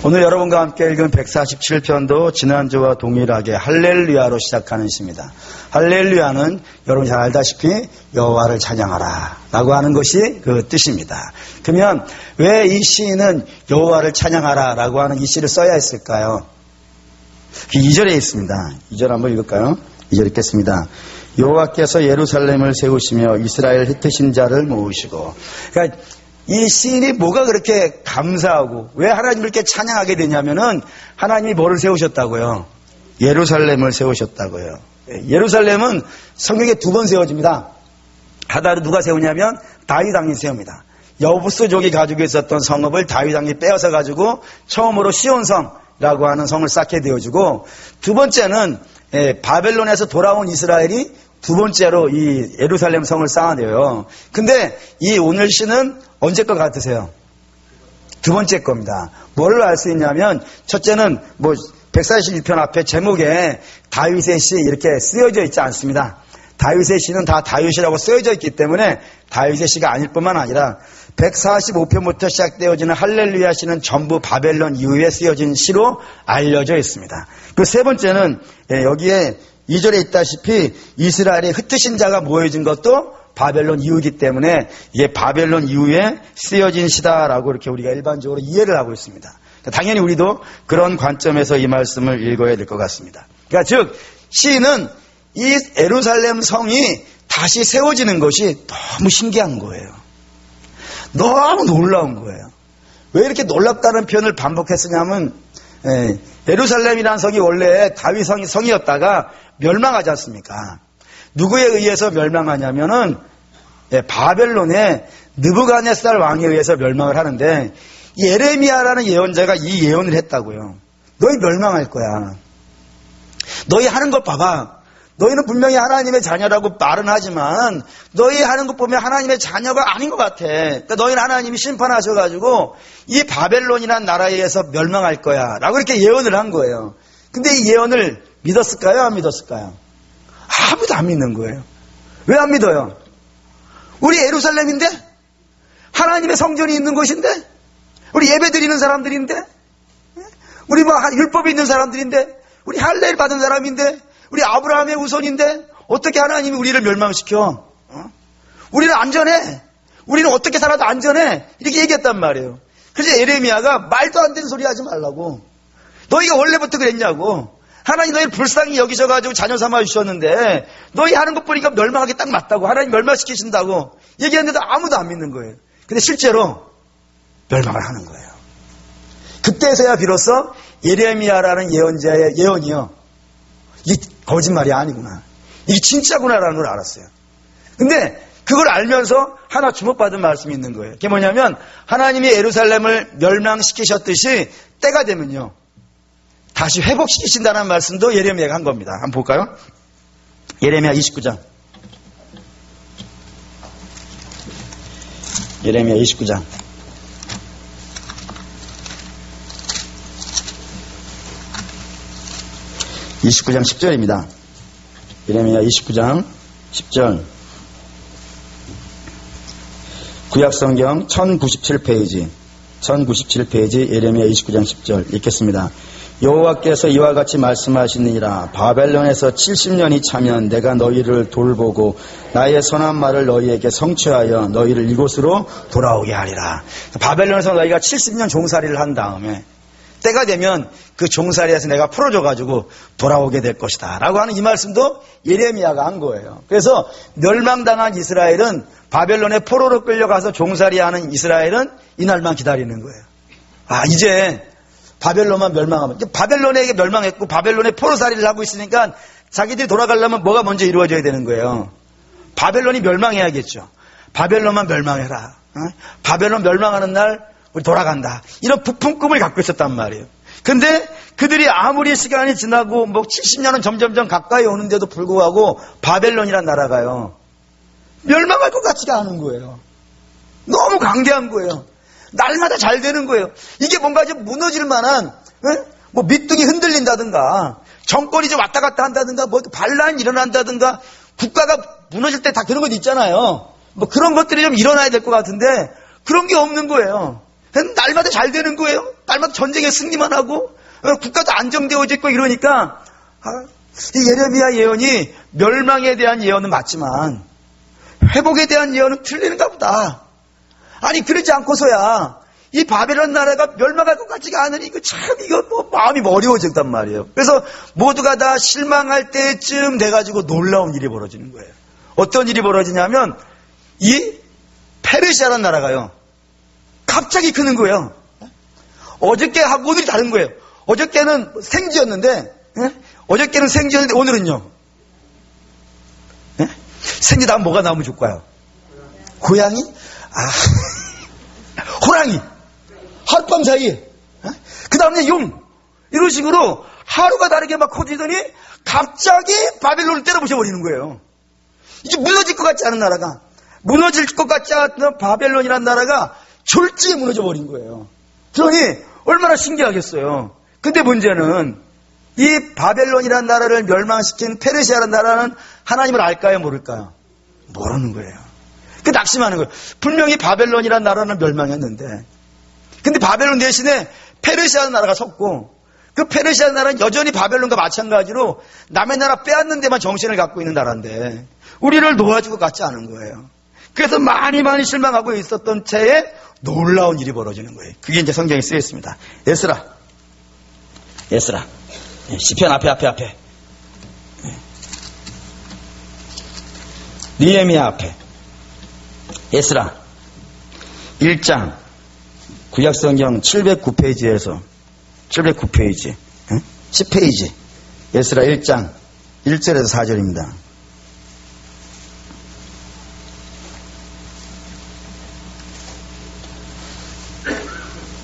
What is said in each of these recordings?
오늘 여러분과 함께 읽은 147편도 지난주와 동일하게 할렐루야로 시작하는 시입니다. 할렐루야는 여러분 잘 알다시피 여호와를 찬양하라 라고 하는 것이 그 뜻입니다. 그러면 왜 이 시인은 여호와를 찬양하라 라고 하는 이 시를 써야 했을까요? 2절에 있습니다. 2절 한번 읽을까요? 2절 읽겠습니다. 여호와께서 예루살렘을 세우시며 이스라엘 흩으신 자를 모으시고. 그러니까 이 시인이 뭐가 그렇게 감사하고 왜 하나님을 이렇게 찬양하게 되냐면은 하나님이 뭐를 세우셨다고요? 예루살렘을 세우셨다고요. 예루살렘은 성경에 2번 세워집니다. 하나를 누가 세우냐면 다윗 왕이 세웁니다. 여부스족이 가지고 있었던 성읍을 다윗 왕이 빼앗아 가지고 처음으로 시온성이라고 하는 성을 쌓게 되어주고, 두 번째는 바벨론에서 돌아온 이스라엘이 두 번째로 이 예루살렘 성을 쌓아내요. 근데 이 오늘 시는 언제 것 같으세요? 두 번째 겁니다. 뭘 알 수 있냐면, 첫째는 141편 앞에 제목에 다윗의 시 이렇게 쓰여져 있지 않습니다. 다윗의 시는 다 다윗이라고 쓰여져 있기 때문에 다윗의 시가 아닐 뿐만 아니라 145편부터 시작되어지는 할렐루야 시는 전부 바벨론 이후에 쓰여진 시로 알려져 있습니다. 그 세 번째는 여기에 2절에 있다시피 이스라엘의 흩으신 자가 모여진 것도 바벨론 이후이기 때문에 이게 바벨론 이후에 쓰여진 시다라고 이렇게 우리가 일반적으로 이해를 하고 있습니다. 당연히 우리도 그런 관점에서 이 말씀을 읽어야 될 것 같습니다. 그러니까 즉 시인은 이 예루살렘 성이 다시 세워지는 것이 너무 신기한 거예요. 너무 놀라운 거예요. 왜 이렇게 놀랍다는 표현을 반복했으냐면 예루살렘이라는 성이 원래 다윗 성이었다가 멸망하지 않습니까? 누구에 의해서 멸망하냐면은 바벨론의 느부갓네살 왕에 의해서 멸망을 하는데, 예레미야라는 예언자가 이 예언을 했다고요. 너희 멸망할 거야. 너희 하는 것 봐봐. 너희는 분명히 하나님의 자녀라고 말은 하지만 너희 하는 것 보면 하나님의 자녀가 아닌 것 같아. 그러니까 너희는 하나님이 심판하셔가지고 이 바벨론이라는 나라에 의해서 멸망할 거야 라고 이렇게 예언을 한 거예요. 근데 이 예언을 믿었을까요? 안 믿었을까요? 아무도 안 믿는 거예요. 왜 안 믿어요? 우리 예루살렘인데? 하나님의 성전이 있는 곳인데? 우리 예배 드리는 사람들인데? 우리 율법이 있는 사람들인데? 우리 할례를 받은 사람인데? 우리 아브라함의 후손인데? 어떻게 하나님이 우리를 멸망시켜? 우리는 안전해. 우리는 어떻게 살아도 안전해. 이렇게 얘기했단 말이에요. 그래서 예레미야가 말도 안 되는 소리 하지 말라고. 너희가 원래부터 그랬냐고. 하나님 너희를 불쌍히 여기셔가지고 자녀 삼아 주셨는데 너희 하는 것 보니까 멸망하기 딱 맞다고. 하나님 멸망시키신다고 얘기했는데도 아무도 안 믿는 거예요. 근데 실제로 멸망을 하는 거예요. 그때서야 비로소 예레미야라는 예언자의 예언이요, 이게 거짓말이 아니구나, 이게 진짜구나라는 걸 알았어요. 근데 그걸 알면서 하나 주목받은 말씀이 있는 거예요. 그게 뭐냐면 하나님이 예루살렘을 멸망시키셨듯이 때가 되면요 다시 회복시키신다는 말씀도 예레미야가 한 겁니다. 한번 볼까요? 예레미야 29장. 예레미야 29장. (29장) 10절입니다. 예레미야 29장 10절. 구약성경 1097페이지 예레미야 29장 10절 읽겠습니다. 여호와께서 이와 같이 말씀하시니라. 바벨론에서 70년이 차면 내가 너희를 돌보고 나의 선한 말을 너희에게 성취하여 너희를 이곳으로 돌아오게 하리라. 바벨론에서 너희가 70년 종살이를 한 다음에 때가 되면 그 종살이에서 내가 풀어줘가지고 돌아오게 될 것이다 라고 하는 이 말씀도 예레미야가 한 거예요. 그래서 멸망당한 이스라엘은, 바벨론의 포로로 끌려가서 종살이하는 이스라엘은 이날만 기다리는 거예요. 이제 바벨론만 멸망하면, 바벨론에게 멸망했고 바벨론의 포로살이를 하고 있으니까 자기들이 돌아가려면 뭐가 먼저 이루어져야 되는 거예요? 바벨론이 멸망해야겠죠. 바벨론만 멸망해라. 바벨론 멸망하는 날 우리 돌아간다. 이런 부푼 꿈을 갖고 있었단 말이에요. 근데 그들이 아무리 시간이 지나고 70년은 점점점 가까이 오는데도 불구하고 바벨론이란 나라가요 멸망할 것 같지가 않은 거예요. 너무 강대한 거예요. 날마다 잘 되는 거예요. 이게 뭔가 좀 무너질 만한, 밑둥이 흔들린다든가, 정권이 좀 왔다 갔다 한다든가, 반란이 일어난다든가, 국가가 무너질 때 다 그런 것 있잖아요. 그런 것들이 좀 일어나야 될 것 같은데, 그런 게 없는 거예요. 날마다 잘 되는 거예요. 날마다 전쟁에 승리만 하고 국가도 안정되어져 있고 이러니까 이 예레미야 예언이 멸망에 대한 예언은 맞지만 회복에 대한 예언은 틀리는가 보다. 아니 그러지 않고서야 이 바벨론 나라가 멸망할 것 같지가 않으니 이거 뭐 마음이 어려워졌단 말이에요. 그래서 모두가 다 실망할 때쯤 돼가지고 놀라운 일이 벌어지는 거예요. 어떤 일이 벌어지냐면 이 페르시아라는 나라가요 갑자기 크는 거예요. 어저께하고 오늘이 다른 거예요. 어저께는 생지였는데 오늘은요 생지 나면 뭐가 나오면 좋을까요? 고양이? 호랑이 하룻밤 사이에 그 다음에 용 이런 식으로 하루가 다르게 막 커지더니 갑자기 바벨론을 때려부셔버리는 거예요. 이제 무너질 것 같지 않은 나라가 무너질 것 같지 않은 바벨론이라는 나라가 졸지에 무너져 버린 거예요. 그러니 얼마나 신기하겠어요. 근데 문제는 이 바벨론이라는 나라를 멸망시킨 페르시아라는 나라는 하나님을 알까요 모를까요? 모르는 거예요. 그 낙심하는 거예요. 분명히 바벨론이라는 나라는 멸망했는데 근데 바벨론 대신에 페르시아 나라가 섰고 그 페르시아 나라는 여전히 바벨론과 마찬가지로 남의 나라 빼앗는 데만 정신을 갖고 있는 나라인데 우리를 놓아줄 것 같지 않은 거예요. 그래서 많이 실망하고 있었던 채에 놀라운 일이 벌어지는 거예요. 그게 이제 성경에 쓰여 있습니다. 에스라 시편 앞에 느헤미야 앞에 에스라 1장 구약성경 709페이지에서 709페이지 10페이지 에스라 1장 1절에서 4절입니다.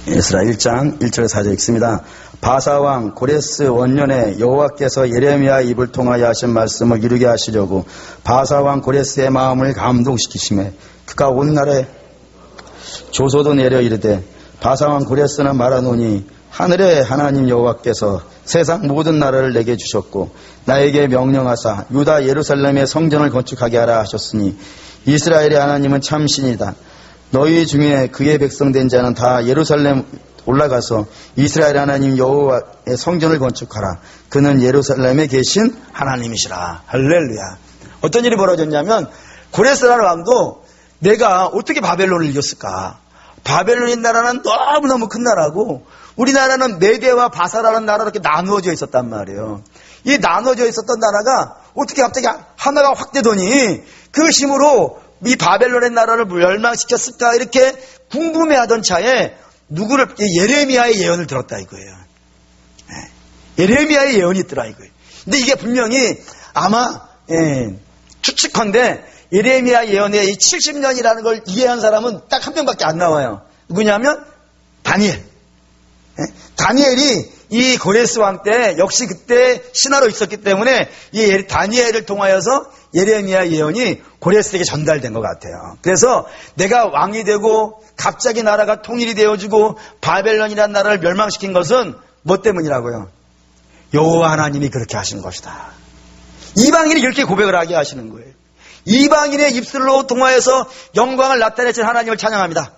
에스라 1장 1절에서 4절 읽습니다. 바사왕 고레스 원년에 여호와께서 예레미야 입을 통하여 하신 말씀을 이루게 하시려고 바사왕 고레스의 마음을 감동시키시매 그가 온날에 조소도 내려 이르되 바사왕 고레스는 말하노니 하늘의 하나님 여호와께서 세상 모든 나라를 내게 주셨고 나에게 명령하사 유다 예루살렘의 성전을 건축하게 하라 하셨으니 이스라엘의 하나님은 참 신이다. 너희 중에 그의 백성된 자는 다 예루살렘 올라가서 이스라엘 하나님 여호와의 성전을 건축하라. 그는 예루살렘에 계신 하나님이시라. 할렐루야. 어떤 일이 벌어졌냐면 고레스라는 왕도 내가 어떻게 바벨론을 이겼을까? 바벨론인 나라는 너무너무 큰 나라고 우리나라는 메대와 바사라는 나라로 이렇게 나누어져 있었단 말이에요. 이 나누어져 있었던 나라가 어떻게 갑자기 하나가 확 되더니 그 힘으로 이 바벨론의 나라를 멸망시켰을까 이렇게 궁금해하던 차에 누구를 예레미야의 예언을 들었다 이거예요. 예레미야의 예언이 있더라 이거예요. 근데 이게 분명히 아마 추측컨대 예레미야 예언의 이 70년이라는 걸 이해한 사람은 딱 한 명밖에 안 나와요. 누구냐면 다니엘. 다니엘이 이 고레스 왕 때 역시 그때 신하로 있었기 때문에 이 다니엘을 통하여서 예레미야 예언이 고레스에게 전달된 것 같아요. 그래서 내가 왕이 되고 갑자기 나라가 통일이 되어지고 바벨론이라는 나라를 멸망시킨 것은 뭐 때문이라고요? 여호와 하나님이 그렇게 하신 것이다. 이방인이 이렇게 고백을 하게 하시는 거예요. 이방인의 입술로 통하여서 영광을 나타내신 하나님을 찬양합니다.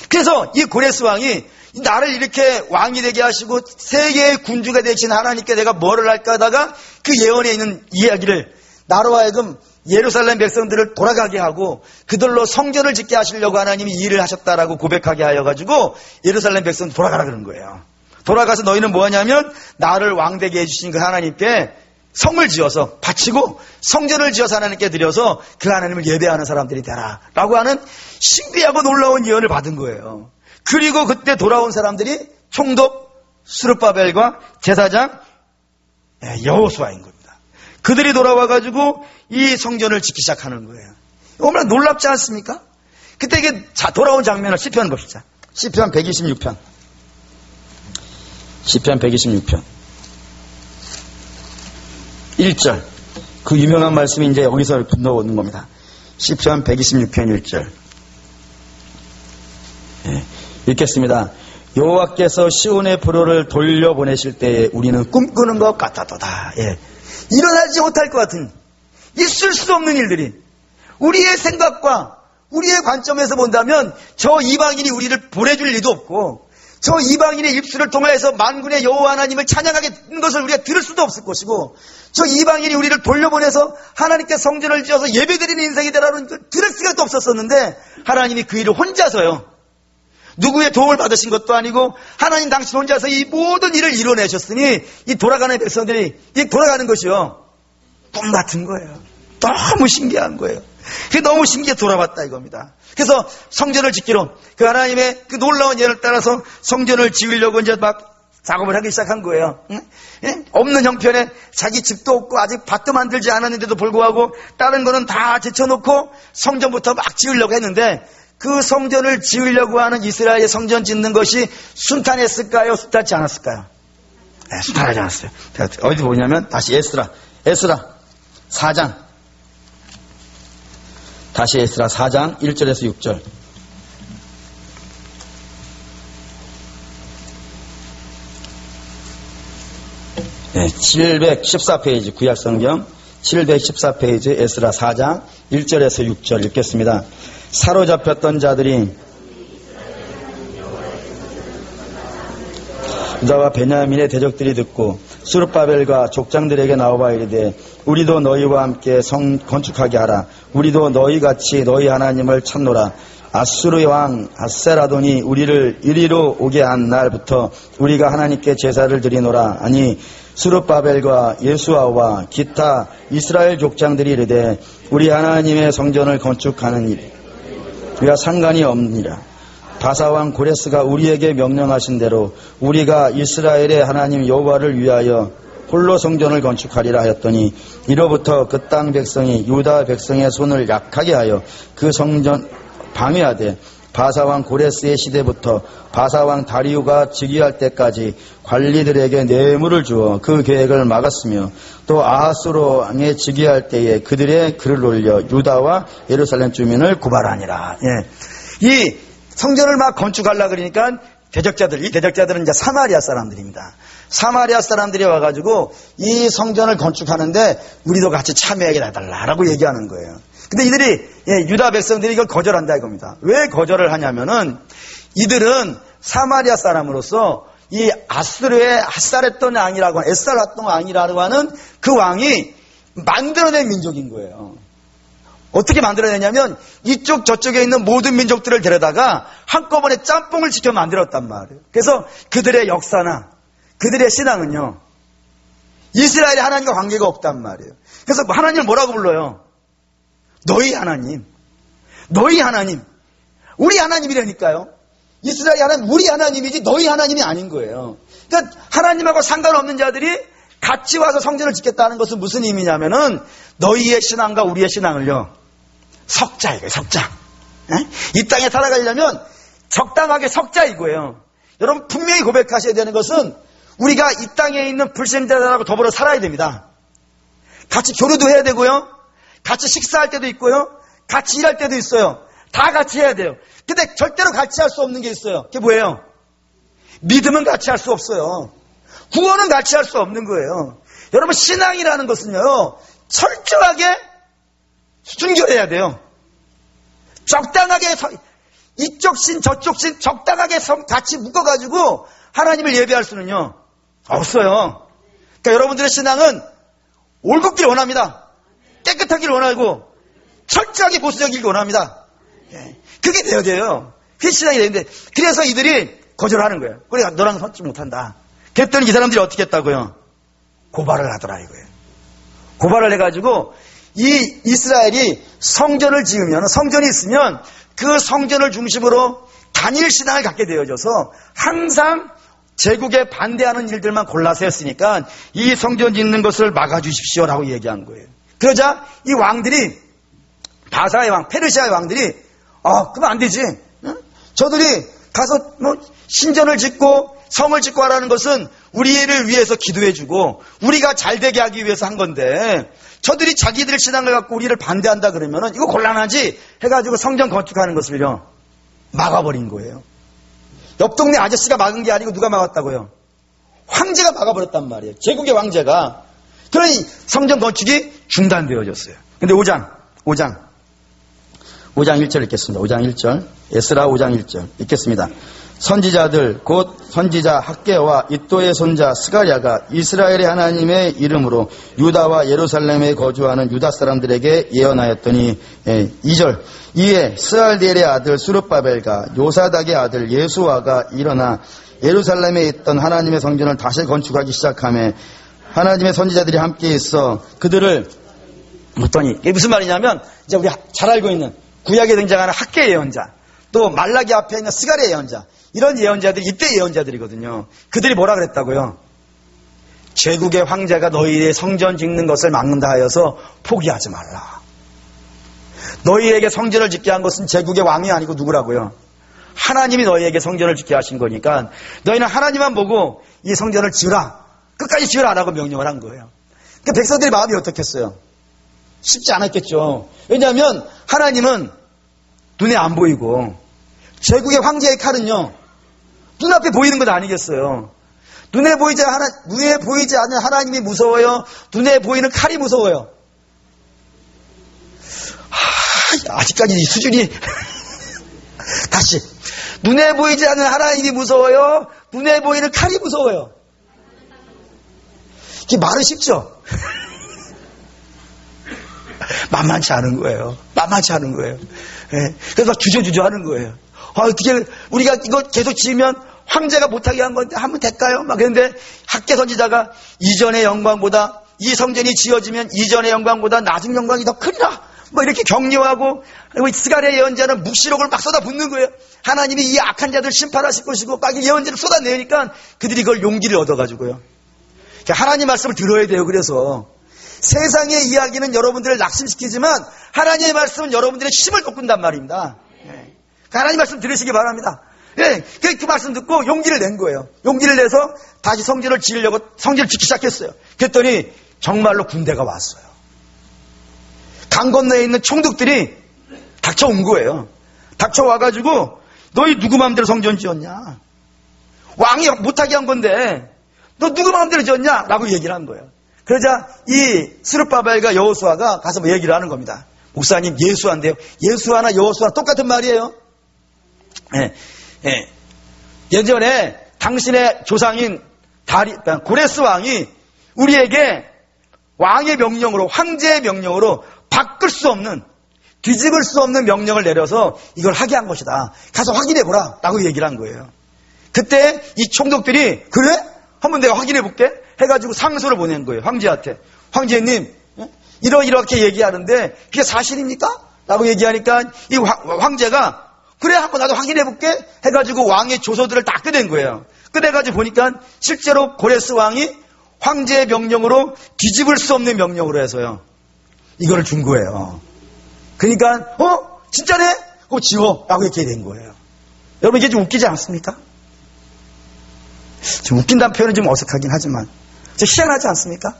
그래서 이 고레스 왕이 나를 이렇게 왕이 되게 하시고 세계의 군주가 되신 하나님께 내가 뭐를 할까 하다가 그 예언에 있는 이야기를 나로 하여금 예루살렘 백성들을 돌아가게 하고 그들로 성전을 짓게 하시려고 하나님이 일을 하셨다라고 고백하게 하여가지고 예루살렘 백성들 돌아가라 그런 거예요. 돌아가서 너희는 뭐 하냐면 나를 왕되게 해주신 그 하나님께 성을 지어서 바치고 성전을 지어서 하나님께 드려서 그 하나님을 예배하는 사람들이 되라 라고 하는 신비하고 놀라운 예언을 받은 거예요. 그리고 그때 돌아온 사람들이 총독 스룹바벨과 제사장 여호수아인 겁니다. 그들이 돌아와가지고 이 성전을 짓기 시작하는 거예요. 얼마나 놀랍지 않습니까? 그때 이게 돌아온 장면을 시편 봅시다. 시편 126편. 시편 126편 1절. 그 유명한 말씀이 이제 여기서 붙어오는 겁니다. 시편 126편 1절. 읽겠습니다. 여호와께서 시온의 불호를 돌려보내실 때에 우리는 꿈꾸는 것 같았도다. 일어나지 못할 것 같은 있을 수 없는 일들이 우리의 생각과 우리의 관점에서 본다면 저 이방인이 우리를 보내줄 리도 없고 저 이방인의 입술을 통하여서 만군의 여호와 하나님을 찬양하게 것을 우리가 들을 수도 없을 것이고 저 이방인이 우리를 돌려보내서 하나님께 성전을 지어서 예배드리는 인생이 되라는 걸 들을 수가 또 없었었는데 하나님이 그 일을 혼자서요. 누구의 도움을 받으신 것도 아니고 하나님 당신 혼자서 이 모든 일을 이뤄내셨으니 이 돌아가는 백성들이 이 돌아가는 것이요. 꿈 같은 거예요. 너무 신기한 거예요. 그게 너무 신기해 돌아봤다 이겁니다. 그래서 성전을 짓기로 그 하나님의 그 놀라운 예를 따라서 성전을 지으려고 이제 막 작업을 하기 시작한 거예요. 응? 없는 형편에 자기 집도 없고 아직 밭도 만들지 않았는데도 불구하고 다른 거는 다 제쳐놓고 성전부터 막 지으려고 했는데 그 성전을 지으려고 하는 이스라엘의 성전 짓는 것이 순탄했을까요? 순탄치 않았을까요? 네, 순탄하지 않았어요. 어디 보냐면 다시 에스라 4장 다시 에스라 4장 1절에서 6절. 네, 714페이지 구약성경 714페이지 에스라 4장 1절에서 6절 읽겠습니다. 사로잡혔던 자들이 유다와 베냐민의 대적들이 듣고 스룹바벨과 족장들에게 나와봐 이르되 우리도 너희와 함께 성 건축하게 하라. 우리도 너희같이 너희 하나님을 찾노라. 아수르의 왕 아세라돈이 우리를 이리로 오게 한 날부터 우리가 하나님께 제사를 드리노라. 아니 스룹바벨과 예수아와 기타 이스라엘 족장들이 이르되 우리 하나님의 성전을 건축하는 일 우리가 상관이 없느니라. 바사왕 고레스가 우리에게 명령하신 대로 우리가 이스라엘의 하나님 여호와를 위하여 홀로 성전을 건축하리라 하였더니 이로부터 그 땅 백성이 유다 백성의 손을 약하게 하여 그 성전 방해하되 바사왕 고레스의 시대부터 바사왕 다리우가 즉위할 때까지 관리들에게 뇌물을 주어 그 계획을 막았으며 또 아하스로 왕의 즉위할 때에 그들의 글을 올려 유다와 예루살렘 주민을 고발하니라. 예. 이 성전을 막 건축하려고 그러니까 이 대적자들은 이제 사마리아 사람들입니다. 사마리아 사람들이 와가지고 이 성전을 건축하는데 우리도 같이 참여하게 해달라라고 얘기하는 거예요. 근데 이들이 유다 백성들이 이걸 거절한다 이겁니다. 왜 거절을 하냐면은 이들은 사마리아 사람으로서 이 아수르의 핫살했던 왕이라고 에살했던 왕이라고 하는 그 왕이 만들어낸 민족인 거예요. 어떻게 만들어내냐면 이쪽 저쪽에 있는 모든 민족들을 데려다가 한꺼번에 짬뽕을 시켜 만들었단 말이에요. 그래서 그들의 역사나 그들의 신앙은요 이스라엘의 하나님과 관계가 없단 말이에요. 그래서 하나님을 뭐라고 불러요? 너희 하나님, 너희 하나님, 우리 하나님이라니까요. 이스라엘의 하나님, 우리 하나님이지 너희 하나님이 아닌 거예요. 그러니까 하나님하고 상관없는 자들이 같이 와서 성전을 짓겠다는 것은 무슨 의미냐면은 너희의 신앙과 우리의 신앙을요 섞자 이거예요. 섞자. 이 땅에 살아가려면 적당하게 섞자 이거예요. 여러분 분명히 고백하셔야 되는 것은 우리가 이 땅에 있는 불신자들하고 더불어 살아야 됩니다. 같이 교류도 해야 되고요. 같이 식사할 때도 있고요. 같이 일할 때도 있어요. 다 같이 해야 돼요. 근데 절대로 같이 할 수 없는 게 있어요. 그게 뭐예요? 믿음은 같이 할 수 없어요. 구원은 같이 할 수 없는 거예요. 여러분 신앙이라는 것은요 철저하게 순결해야 돼요. 적당하게 이쪽 신 저쪽 신 적당하게 같이 묶어가지고 하나님을 예배할 수는요 없어요. 그러니까 여러분들의 신앙은 올곧기를 원합니다. 깨끗하기를 원하고 철저하게 보수적이길 원합니다. 그게 되어야 돼요. 그게 신앙이 되는데 그래서 이들이 거절하는 거예요. 우리가 너랑 선지 못한다. 그랬더니 이 사람들이 어떻게 했다고요? 고발을 하더라 이거예요. 고발을 해가지고 이 이스라엘이 성전을 지으면 성전이 있으면 그 성전을 중심으로 단일 신앙을 갖게 되어져서 항상 제국에 반대하는 일들만 골라서 했으니까 이 성전 짓는 것을 막아주십시오라고 얘기한 거예요. 그러자 이 왕들이 바사의 왕, 페르시아의 왕들이 그러면 안 되지. 응? 저들이 가서 신전을 짓고 성을 짓고 하라는 것은 우리를 위해서 기도해주고 우리가 잘되게 하기 위해서 한 건데 저들이 자기들 신앙을 갖고 우리를 반대한다 그러면은 이거 곤란하지 해가지고 성전 건축하는 것을요 막아버린 거예요. 옆 동네 아저씨가 막은 게 아니고 누가 막았다고요? 황제가 막아버렸단 말이에요. 제국의 황제가. 그러니 성전 건축이 중단되어졌어요. 근데 5장 5장 1절 읽겠습니다. 5장 1절. 에스라 5장 1절 읽겠습니다. 선지자들 곧 선지자 학개와 잇도의 손자 스가랴가 이스라엘의 하나님의 이름으로 유다와 예루살렘에 거주하는 유다 사람들에게 예언하였더니 2절. 이에 스알디엘의 아들 스룹바벨과 요사닥의 아들 예수아가 일어나 예루살렘에 있던 하나님의 성전을 다시 건축하기 시작하며 하나님의 선지자들이 함께 있어 그들을 묻더니 이게 무슨 말이냐면 이제 우리 잘 알고 있는 구약에 등장하는 학개 예언자 또 말라기 앞에 있는 스가랴 예언자 이런 예언자들이 이때 예언자들이거든요. 그들이 뭐라 그랬다고요? 제국의 황제가 너희의 성전 짓는 것을 막는다 하여서 포기하지 말라. 너희에게 성전을 짓게 한 것은 제국의 왕이 아니고 누구라고요? 하나님이 너희에게 성전을 짓게 하신 거니까 너희는 하나님만 보고 이 성전을 지으라. 끝까지 지으라 라고 명령을 한 거예요. 그러니까 백성들의 마음이 어떻겠어요? 쉽지 않았겠죠. 왜냐하면 하나님은 눈에 안 보이고 제국의 황제의 칼은요 눈앞에 보이는 것 아니겠어요. 눈에 보이지 않는 하나님이 무서워요? 눈에 보이는 칼이 무서워요? 아직까지 이 수준이 다시 눈에 보이지 않는 하나님이 무서워요? 눈에 보이는 칼이 무서워요? 이게 말은 쉽죠? 만만치 않은 거예요. 만만치 않은 거예요. 네. 그래서 막 주저주저 하는 거예요. 어떻게 우리가 이거 계속 지으면 황제가 못하게 한 건데 하면 될까요? 막 그런데 학개 선지자가 이전의 영광보다 이 성전이 지어지면 이전의 영광보다 낮은 영광이 더 크리라. 뭐 이렇게 격려하고 그리고 스가랴 예언자는 묵시록을 막 쏟아붓는 거예요. 하나님이 이 악한 자들 심판하실 것이고 막 예언자를 쏟아내니까 그들이 그걸 용기를 얻어가지고요. 하나님 말씀을 들어야 돼요. 그래서 세상의 이야기는 여러분들을 낙심시키지만 하나님의 말씀은 여러분들의 힘을 돋군단 말입니다. 하나님 말씀 들으시기 바랍니다. 그 말씀 듣고 용기를 낸 거예요. 용기를 내서 다시 성전을 지으려고 성전을 짓기 시작했어요. 그랬더니 정말로 군대가 왔어요. 강 건너에 있는 총독들이 닥쳐온 거예요. 닥쳐와가지고 너희 누구 마음대로 성전 지었냐? 왕이 못하게 한 건데 너 누구 마음대로 지었냐? 라고 얘기를 한 거예요. 그러자 이 스룹바벨과 여호수아가 가서 뭐 얘기를 하는 겁니다. 목사님 예수아인데요. 예수아나 여호수아 똑같은 말이에요. 예전에 당신의 조상인 고레스 왕이 우리에게 왕의 명령으로 황제의 명령으로 바꿀 수 없는 뒤집을 수 없는 명령을 내려서 이걸 하게 한 것이다. 가서 확인해 보라 라고 얘기를 한 거예요. 그때 이 총독들이 그래? 한번 내가 확인해 볼게 해가지고 상소를 보낸 거예요. 황제한테. 황제님 이렇게 얘기하는데 그게 사실입니까? 라고 얘기하니까 이 황제가 그래 한번 나도 확인해 볼게 해가지고 왕의 조서들을 다 꺼낸 거예요. 꺼내가지고 보니까 실제로 고레스 왕이 황제의 명령으로 뒤집을 수 없는 명령으로 해서요 이거를 준 거예요. 그러니까 진짜네? 지워 라고 이렇게 된 거예요. 여러분 이게 좀 웃기지 않습니까? 좀 웃긴다는 표현은 좀 어색하긴 하지만 좀 희한하지 않습니까?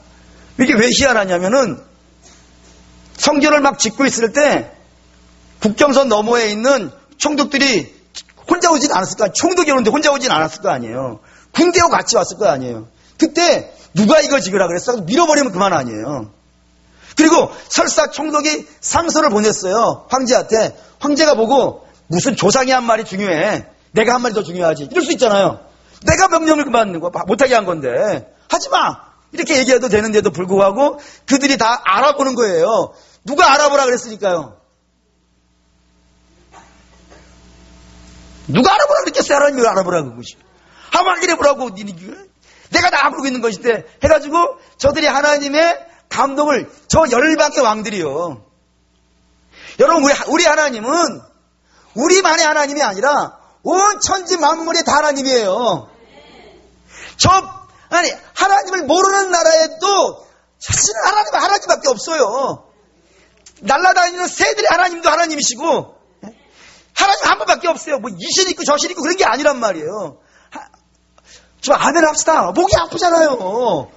이게 왜 희한하냐면은 성전을 막 짓고 있을 때 국경선 너머에 있는 총독들이 혼자 오진 않았을 거 아니에요. 총독이 오는데 혼자 오진 않았을 거 아니에요. 군대와 같이 왔을 거 아니에요. 그때 누가 이거 지으라 그랬어? 밀어버리면 그만 아니에요. 그리고 설사 총독이 상소를 보냈어요. 황제한테. 황제가 보고 무슨 조상이 한 말이 중요해. 내가 한 말이 더 중요하지. 이럴 수 있잖아요. 내가 명령을 그만둔 거 못하게 한 건데 하지마 이렇게 얘기해도 되는데도 불구하고 그들이 다 알아보는 거예요. 누가 알아보라 그랬으니까요. 누가 알아보라 그랬겠어요? 하나님이 알아보라 그것이. 한번 확인해보라고 내가 다 알아보고 있는 것인데 해가지고 저들이 하나님의 감동을 저 열방의 왕들이요. 여러분 우리 하나님은 우리만의 하나님이 아니라 온 천지 만물의 다 하나님이에요. 하나님을 모르는 나라에도 사실은 하나님밖에 없어요. 날아다니는 새들의 하나님도 하나님이시고 하나님 한 분밖에 없어요. 뭐 이신 있고 저신 있고 그런 게 아니란 말이에요. 좀 아멘 합시다. 목이 아프잖아요.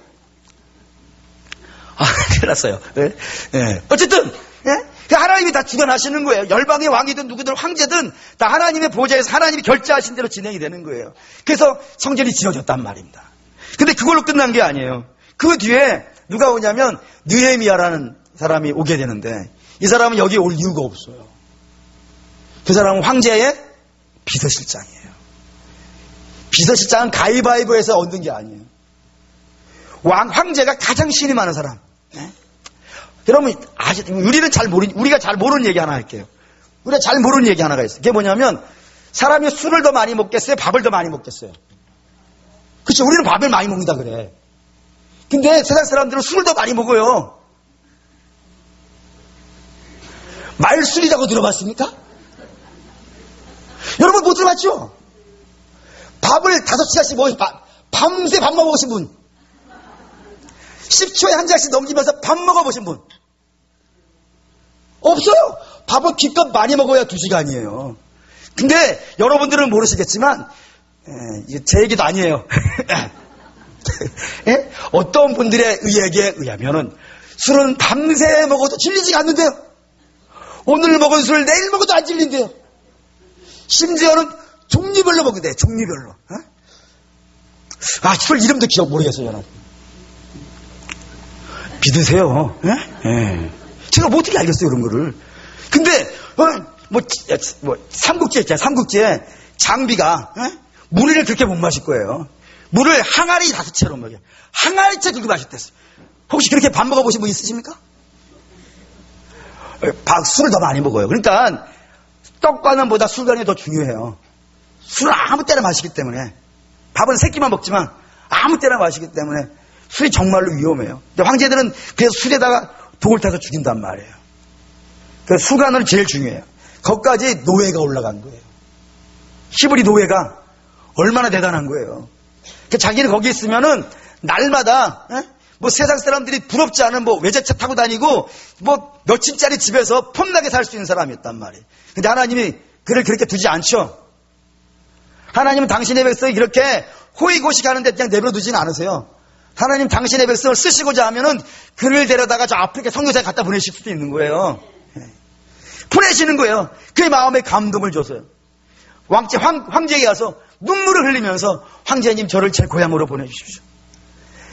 큰일 났어요. 네. 어쨌든 하나님이 다 주관하시는 거예요. 열방의 왕이든 누구든 황제든 다 하나님의 보좌에서 하나님이 결제하신 대로 진행이 되는 거예요. 그래서 성전이 지어졌단 말입니다. 근데 그걸로 끝난 게 아니에요. 그 뒤에 누가 오냐면 느헤미야라는 사람이 오게 되는데 이 사람은 여기에 올 이유가 없어요. 그 사람은 황제의 비서실장이에요. 비서실장은 가위바위보에서 얻는 게 아니에요. 황제가 가장 신이 많은 사람. 네? 여러분, 우리가 잘 모르는 얘기 하나 할게요. 우리가 잘 모르는 얘기 하나가 있어요. 그게 뭐냐면, 사람이 술을 더 많이 먹겠어요? 밥을 더 많이 먹겠어요? 그렇죠. 우리는 밥을 많이 먹는다 그래. 근데 세상 사람들은 술을 더 많이 먹어요. 말술이라고 들어봤습니까? 여러분 못 들어봤죠? 밥을 5시간씩 먹으신 밤새 밥 먹어보신 분, 10초에 한 잔씩 넘기면서 밥 먹어보신 분 없어요. 밥을 기껏 많이 먹어야 2시간이에요. 근데 여러분들은 모르시겠지만 제 얘기도 아니에요. 어떤 분들의 의에게 의하면은 술은 밤새 먹어도 질리지가 않는데요. 오늘 먹은 술 내일 먹어도 안 질린대요. 심지어는 종류별로 먹는데요. 종류별로. 술 이름도 기억 모르겠어요. 저는. 믿으세요. 제가 뭐 어떻게 알겠어요 그런 거를. 근데 삼국지 있잖아요. 삼국지에 장비가 물을 그렇게 못 마실 거예요. 물을 항아리 5채로 먹여요. 항아리채 그렇게 마셨댔어요. 혹시 그렇게 밥 먹어보신 분 있으십니까? 술을 더 많이 먹어요. 그러니까 떡과는보다 술간이 더 중요해요. 술을 아무 때나 마시기 때문에. 밥은 3끼만 먹지만 아무 때나 마시기 때문에 술이 정말로 위험해요. 근데 황제들은 그래서 술에다가 독을 타서 죽인단 말이에요. 그래서 술간은 제일 중요해요. 거기까지 노예가 올라간 거예요. 히브리 노예가 얼마나 대단한 거예요. 그러니까 자기는 거기 있으면은 날마다 세상 사람들이 부럽지 않은 외제차 타고 다니고 몇층짜리 집에서 폼나게 살 수 있는 사람이었단 말이에요. 근데 하나님이 그를 그렇게 두지 않죠. 하나님은 당신의 백성이 그렇게 호의고시 하는데 그냥 내버려두지는 않으세요. 하나님 당신의 백성을 쓰시고자 하면은 그를 데려다가 저 아프리카 선교사에 갖다 보내실 수도 있는 거예요. 보내시는 거예요. 그의 마음에 감동을 줘서요. 황제에게 가서 눈물을 흘리면서 황제님 저를 제 고향으로 보내주십시오.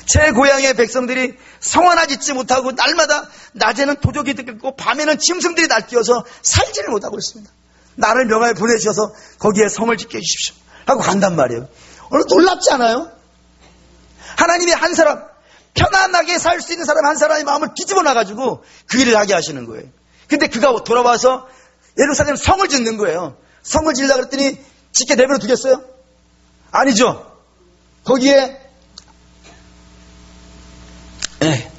제 고향의 백성들이 성하나 짓지 못하고 날마다 낮에는 도적이 들끓고 밤에는 짐승들이 날뛰어서 살지를 못하고 있습니다. 나를 명하에 보내주셔서 거기에 성을 짓게 해주십시오 하고 간단 말이에요. 오늘 놀랍지 않아요? 하나님이 한 사람, 편안하게 살 수 있는 사람 한 사람의 마음을 뒤집어 놔가지고 그 일을 하게 하시는 거예요. 근데 그가 돌아와서 예루살렘 성을 짓는 거예요. 성을 지으려고 그랬더니 짓게 내버려 두겠어요? 아니죠. 거기에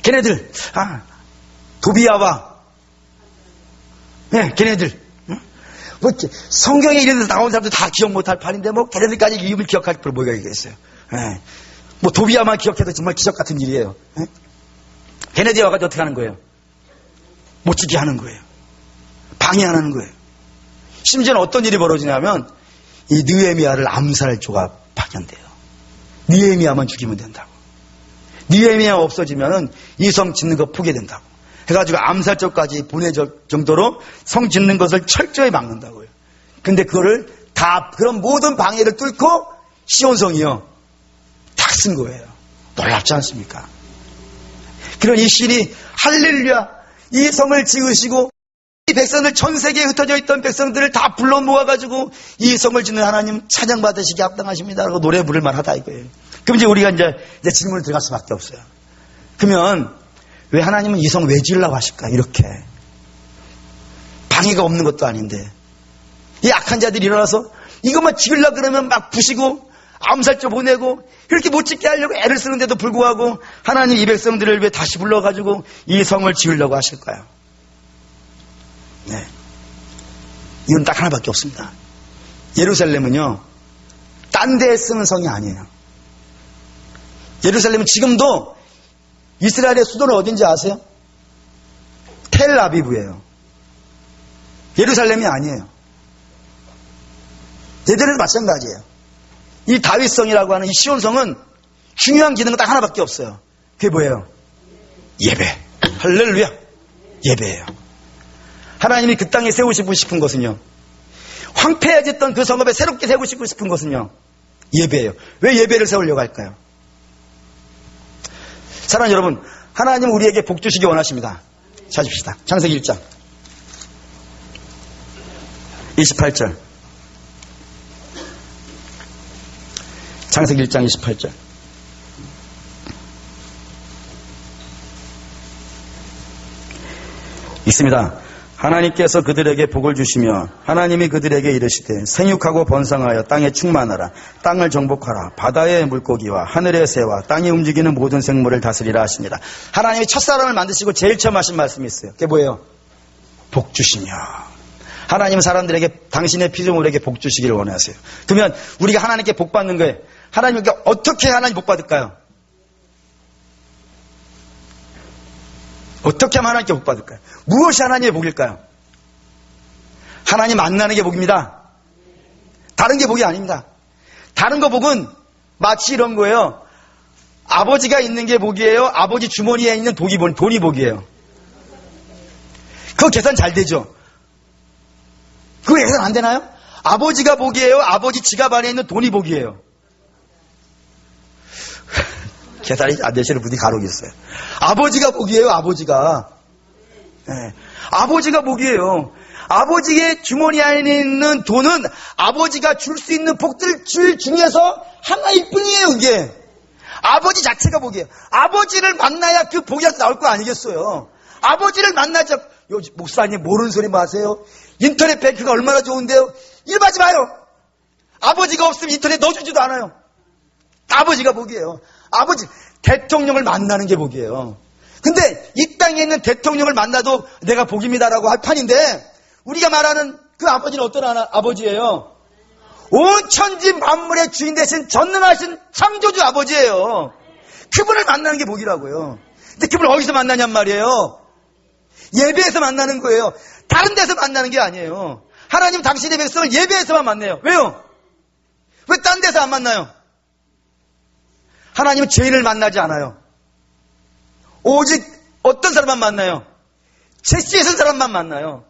걔네들 도비아와 걔네들 성경에 이런 데서 나온 사람들 다 기억 못할 판인데 걔네들까지 이름을 기억할 걸 뭐가 있겠어요. 도비아만 기억해도 정말 기적 같은 일이에요. 걔네들이 와가지고 어떻게 하는 거예요? 못 지게 하는 거예요. 방해하는 거예요. 심지어는 어떤 일이 벌어지냐면 이 느헤미야를 암살할 조가 파견돼요. 느헤미야만 죽이면 된다고. 느헤미야가 없어지면은 이 성 짓는 거 포기된다고. 해가지고 암살조까지 보내줄 정도로 성 짓는 것을 철저히 막는다고요. 근데 그거를 다 그런 모든 방해를 뚫고 시온성이요 다 쓴 거예요. 놀랍지 않습니까? 그런 이 신이 할렐루야 이 성을 지으시고 이 백성들 전 세계에 흩어져 있던 백성들을 다 불러 모아가지고 이 성을 짓는 하나님 찬양 받으시기 합당하십니다 라고 노래 부를 만하다 이거예요. 그럼 이제 우리가 이제 질문을 들어갈 수밖에 없어요. 그러면 왜 하나님은 이 성 왜 지으려고 하실까? 이렇게 방해가 없는 것도 아닌데 이 악한 자들이 일어나서 이것만 지으려고 그러면 막 부시고 암살조 보내고 그렇게 못 짓게 하려고 애를 쓰는데도 불구하고 하나님 이 백성들을 왜 다시 불러가지고 이 성을 지으려고 하실까요? 네, 이건 딱 하나밖에 없습니다. 예루살렘은요 딴 데에 쓰는 성이 아니에요. 예루살렘은 지금도 이스라엘의 수도는 어딘지 아세요? 텔아비브예요. 예루살렘이 아니에요. 예전에도 마찬가지예요. 이 다윗성이라고 하는 이 시온성은 중요한 기능은 딱 하나밖에 없어요. 그게 뭐예요? 예배. 할렐루야. 예배예요. 하나님이 그 땅에 세우시고 싶은 것은요, 황폐해졌던 그 성읍에 새롭게 세우시고 싶은 것은요, 예배예요. 왜 예배를 세우려고 할까요? 사랑하는 여러분, 하나님은 우리에게 복 주시기 원하십니다. 찾읍시다. 창세기 1장. 28절. 창세기 1장 28절. 있습니다. 하나님께서 그들에게 복을 주시며 하나님이 그들에게 이르시되 생육하고 번성하여 땅에 충만하라. 땅을 정복하라. 바다의 물고기와 하늘의 새와 땅이 움직이는 모든 생물을 다스리라 하십니다. 하나님이 첫사람을 만드시고 제일 처음 하신 말씀이 있어요. 그게 뭐예요? 복 주시며. 하나님은 사람들에게 당신의 피조물에게 복 주시기를 원하세요. 그러면 우리가 하나님께 복 받는 거예요. 하나님께 어떻게 하나님 복 받을까요? 어떻게 하면 하나님께 복 받을까요? 무엇이 하나님의 복일까요? 하나님 만나는 게 복입니다. 다른 게 복이 아닙니다. 다른 거 복은 마치 이런 거예요. 아버지가 있는 게 복이에요. 아버지 주머니에 있는 돈이 복이에요. 그거 계산 잘 되죠? 그거 계산 안 되나요? 아버지가 복이에요. 아버지 지갑 안에 있는 돈이 복이에요. 계산이 안 되시는 분이 간혹 있어요. 아버지가 복이에요. 아버지가. 네. 아버지가 복이에요. 아버지의 주머니 안에 있는 돈은 아버지가 줄 수 있는 복들 중에서 하나일 뿐이에요. 이게 아버지 자체가 복이에요. 아버지를 만나야 그 복이 나올 거 아니겠어요. 아버지를 만나자. 목사님 모르는 소리 마세요. 인터넷 뱅크가 얼마나 좋은데요. 일하지 마요. 아버지가 없으면 인터넷 넣어주지도 않아요. 아버지가 복이에요. 아버지, 대통령을 만나는 게 복이에요. 근데 이 땅에 있는 대통령을 만나도 내가 복입니다라고 할 판인데 우리가 말하는 그 아버지는 어떤 아버지예요? 온 천지 만물의 주인 되신 전능하신 창조주 아버지예요. 그분을 만나는 게 복이라고요. 근데 그분을 어디서 만나냔 말이에요. 예배에서 만나는 거예요. 다른 데서 만나는 게 아니에요. 하나님 당신의 백성을 예배에서만 만나요. 왜요? 왜 딴 데서 안 만나요? 하나님은 죄인을 만나지 않아요. 오직 어떤 사람만 만나요? 죄 씻은 사람만 만나요.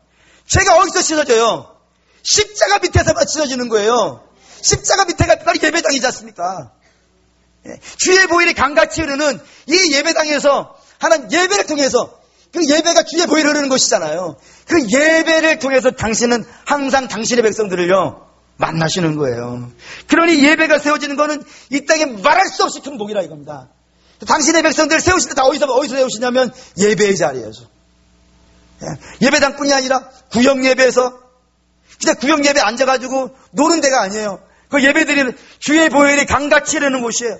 죄가 어디서 씻어져요? 십자가 밑에서만 씻어지는 거예요. 십자가 밑에가 바로 예배당이지 않습니까? 주의 보혈이 강같이 흐르는 이 예배당에서 하나님 예배를 통해서 그 예배가 주의 보혈이 흐르는 것이잖아요. 그 예배를 통해서 당신은 항상 당신의 백성들을요 만나시는 거예요. 그러니 예배가 세워지는 거는 이 땅에 말할 수 없이 큰 복이라 이겁니다. 당신의 백성들을 세우실 때 다 어디서 세우시냐면 예배의 자리에서. 예배당뿐이 아니라 구역 예배에서 그냥 구역 예배 앉아가지고 노는 데가 아니에요. 그 예배드리는 주의 보혈이 강같이 흐르는 곳이에요.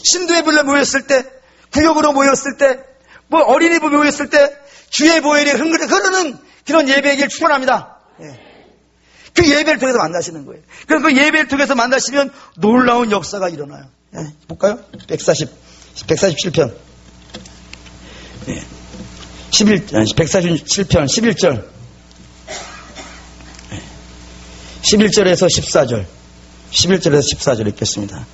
신도의 불로 모였을 때, 구역으로 모였을 때, 뭐 어린이부 모였을 때 주의 보혈이 흐르는 그런 예배이길 축원합니다. 그 예배를 통해서 만나시는 거예요. 그럼 그 예배를 통해서 만나시면 놀라운 역사가 일어나요. 볼까요? 147편. 147편 11절. 11절에서 14절. 11절에서 14절 읽겠습니다.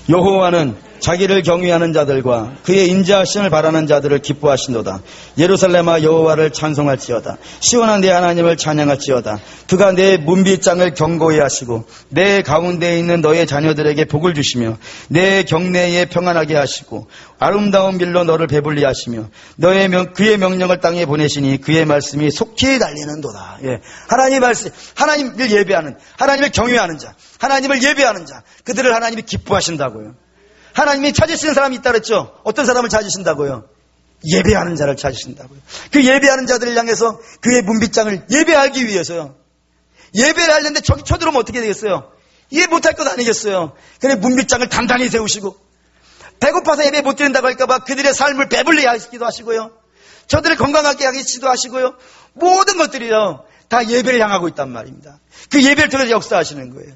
여호와는 자기를 경외하는 자들과 그의 인자하심을 바라는 자들을 기뻐하신도다. 예루살렘아 여호와를 찬송할지어다. 시온아 내 하나님을 찬양할지어다. 그가 내 문빗장을 견고히 하시고 내 가운데에 있는 너의 자녀들에게 복을 주시며 내 경내에 평안하게 하시고 아름다운 밀로 너를 배불리 하시며 그의 명령을 땅에 보내시니 그의 말씀이 속히 달리는도다. 하나님의 말씀, 하나님을 예배하는, 하나님을 경외하는 자, 하나님을 예배하는 자, 그들을 하나님이 기뻐하신다고요. 하나님이 찾으시는 사람이 있다 그랬죠. 어떤 사람을 찾으신다고요? 예배하는 자를 찾으신다고요. 그 예배하는 자들을 향해서 그의 문빗장을 예배하기 위해서요. 예배를 하려는데 저기 쳐들어오면 어떻게 되겠어요? 이해 못할 것 아니겠어요? 그래 문빗장을 단단히 세우시고 배고파서 예배 못 드린다고 할까봐 그들의 삶을 배불리 하시기도 하시고요. 저들을 건강하게 하시기도 하시고요. 모든 것들이요 다 예배를 향하고 있단 말입니다. 그 예배를 통해서 역사하시는 거예요.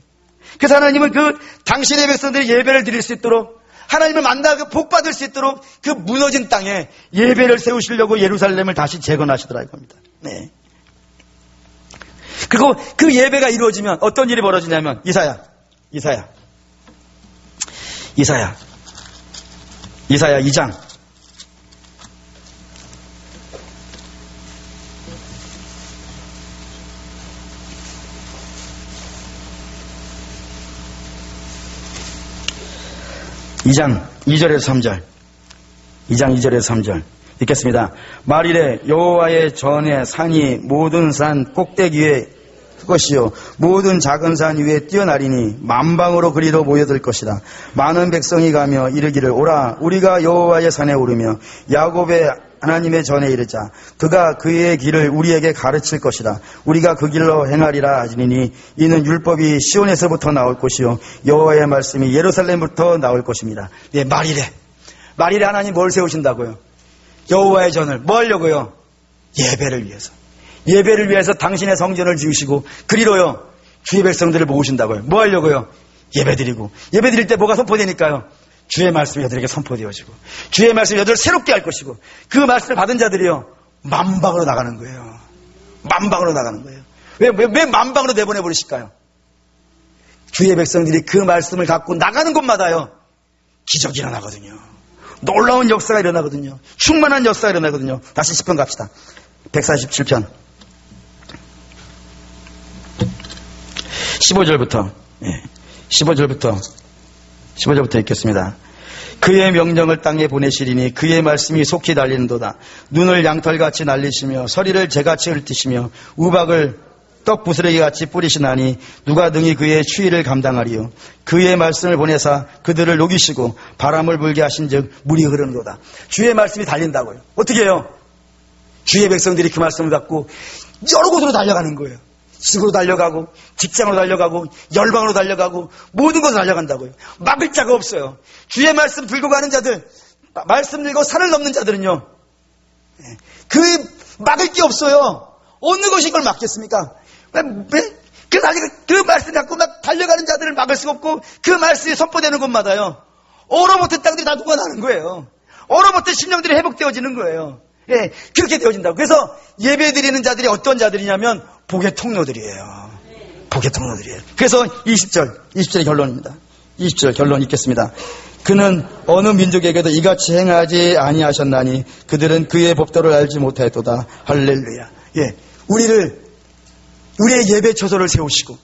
그래서 하나님은 그 당신의 백성들이 예배를 드릴 수 있도록 하나님을 만나고 복받을 수 있도록 그 무너진 땅에 예배를 세우시려고 예루살렘을 다시 재건하시더라 이겁니다. 네. 그리고 그 예배가 이루어지면 어떤 일이 벌어지냐면 이사야 2장 2장 2절에서 3절. 2장 2절에서 3절. 읽겠습니다. 말이래 여호와의 전에 산이 모든 산 꼭대기에 것이요 모든 작은 산 위에 뛰어나리니 만방으로 그리로 모여들 것이라. 많은 백성이 가며 이르기를 오라 우리가 여호와의 산에 오르며 야곱의 하나님의 전에 이르자. 그가 그의 길을 우리에게 가르칠 것이라. 우리가 그 길로 행하리라 하시니 이는 율법이 시온에서부터 나올 것이요 여호와의 말씀이 예루살렘부터 나올 것입니다. 예, 말이래 하나님 뭘 세우신다고요? 여호와의 전을 뭐 하려고요? 예배를 위해서 당신의 성전을 지으시고 그리로요 주의 백성들을 모으신다고요. 뭐 하려고요? 예배드릴 때 뭐가 선포되니까요? 주의 말씀이 여들에게 선포되어지고 주의 말씀이 여들을 새롭게 할 것이고 그 말씀을 받은 자들이요 만방으로 나가는 거예요. 왜 만방으로 내보내버리실까요? 주의 백성들이 그 말씀을 갖고 나가는 곳마다요 기적이 일어나거든요. 놀라운 역사가 일어나거든요. 충만한 역사가 일어나거든요. 다시 10편 갑시다. 147편 15절부터 읽겠습니다. 그의 명령을 땅에 보내시리니 그의 말씀이 속히 달리는도다. 눈을 양털같이 날리시며 서리를 재같이 훑으시며 우박을 떡 부스러기같이 뿌리시나니 누가 능히 그의 추위를 감당하리요. 그의 말씀을 보내사 그들을 녹이시고 바람을 불게 하신즉 물이 흐르는도다. 주의 말씀이 달린다고요. 어떻게 해요? 주의 백성들이 그 말씀을 갖고 여러 곳으로 달려가는 거예요. 집으로 달려가고 직장으로 달려가고 열방으로 달려가고 모든 곳으로 달려간다고요. 막을 자가 없어요. 주의 말씀 들고 가는 자들, 말씀 들고 산을 넘는 자들은요 그 막을 게 없어요. 어느 것이 그걸 막겠습니까? 그 말씀 갖고 막 달려가는 자들을 막을 수가 없고 그 말씀이 선포되는 곳마다요 얼어붙은 땅들이 다 녹아나는 거예요. 얼어붙은 심령들이 회복되어지는 거예요. 예, 그렇게 되어진다고. 그래서 예배 드리는 자들이 어떤 자들이냐면 복의 통로들이에요. 그래서 20절 결론입니다. 20절 결론 읽겠습니다. 그는 어느 민족에게도 이같이 행하지 아니하셨나니 그들은 그의 법도를 알지 못하였도다. 할렐루야. 예, 우리의 예배 처소를 세우시고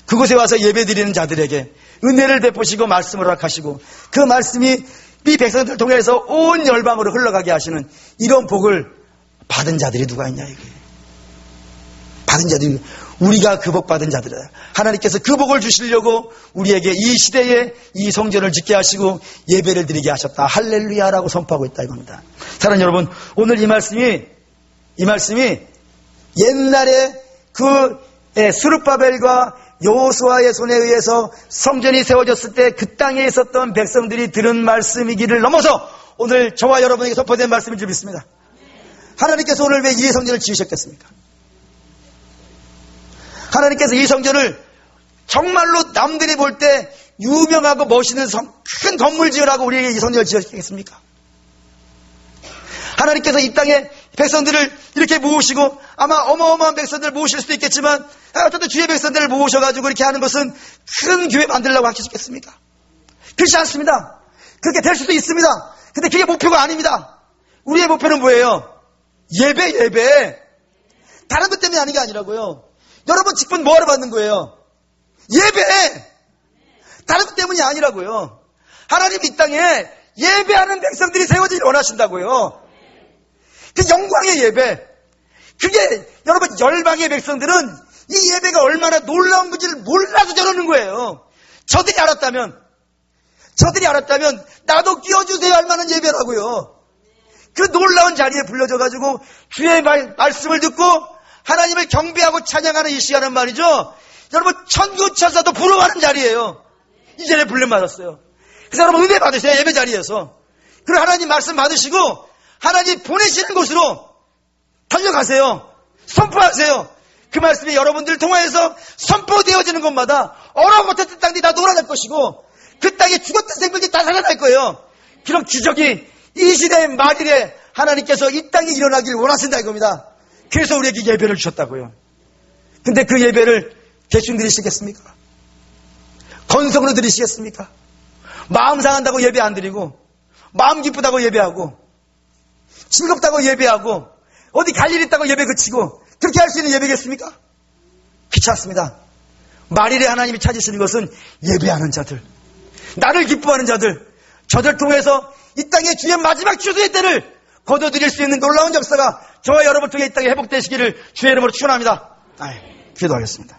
그곳에 와서 예배 드리는 자들에게 은혜를 베푸시고 말씀을 허락하시고 그 말씀이 이 백성들 통해서 온 열방으로 흘러가게 하시는 이런 복을 받은 자들이 누가 있냐 이게. 받은 자들이 우리가 그 복 받은 자들이다. 하나님께서 그 복을 주시려고 우리에게 이 시대에 이 성전을 짓게 하시고 예배를 드리게 하셨다. 할렐루야라고 선포하고 있다 이겁니다. 사랑하는 여러분, 오늘 이 말씀이 옛날에 그 스룹바벨과 여호수아의 손에 의해서 성전이 세워졌을 때 그 땅에 있었던 백성들이 들은 말씀이기를 넘어서 오늘 저와 여러분에게 선포된 말씀인 줄 믿습니다. 하나님께서 오늘 왜 이 성전을 지으셨겠습니까? 하나님께서 이 성전을 정말로 남들이 볼 때 유명하고 멋있는 큰 건물 지으라고 우리에게 이 성전을 지으셨겠습니까? 하나님께서 이 땅에 백성들을 이렇게 모으시고 아마 어마어마한 백성들을 모으실 수도 있겠지만 어쨌든 주의 백성들을 모으셔가지고 이렇게 하는 것은 큰 교회 만들려고 하시겠습니까? 그렇지 않습니다. 그렇게 될 수도 있습니다. 근데 그게 목표가 아닙니다. 우리의 목표는 뭐예요? 예배. 다른 것 때문에 하는 게 아니라고요. 여러분 직분 뭐하러 받는 거예요? 예배. 다른 것 때문이 아니라고요. 하나님 이 땅에 예배하는 백성들이 세워지길 원하신다고요. 그 영광의 예배. 그게 여러분 열방의 백성들은 이 예배가 얼마나 놀라운 건지를 몰라서 저러는 거예요. 저들이 알았다면 나도 끼워주세요 할 만한 예배라고요. 그 놀라운 자리에 불러져가지고 주의 말씀을 듣고 하나님을 경배하고 찬양하는 이 시간은 말이죠. 여러분 천군 천사도 부러워하는 자리예요. 이 자리에 불림 받았어요. 그래서 여러분 은혜 받으세요. 예배 자리에서. 그리고 하나님 말씀 받으시고 하나님 보내시는 곳으로 달려가세요. 선포하세요. 그 말씀이 여러분들을 통하여서 선포되어지는 곳마다 얼어붙었던 땅이 다 놀아날 것이고 그 땅에 죽었던 생명이 다 살아날 거예요. 그런 기적이 이 시대의 말일에 하나님께서 이 땅에 일어나길 원하신다 이겁니다. 그래서 우리에게 예배를 주셨다고요. 근데 그 예배를 대충 드리시겠습니까? 건성으로 드리시겠습니까? 마음 상한다고 예배 안 드리고 마음 기쁘다고 예배하고 즐겁다고 예배하고 어디 갈 일 있다고 예배 그치고 그렇게 할 수 있는 예배겠습니까? 귀찮습니다. 말일에 하나님이 찾으시는 것은 예배하는 자들, 나를 기뻐하는 자들, 저들 통해서 이 땅의 주의 마지막 추수의 때를 거둬들일 수 있는 놀라운 역사가 저와 여러분 통해 이 땅에 회복되시기를 주의 이름으로 축원합니다. 기도하겠습니다.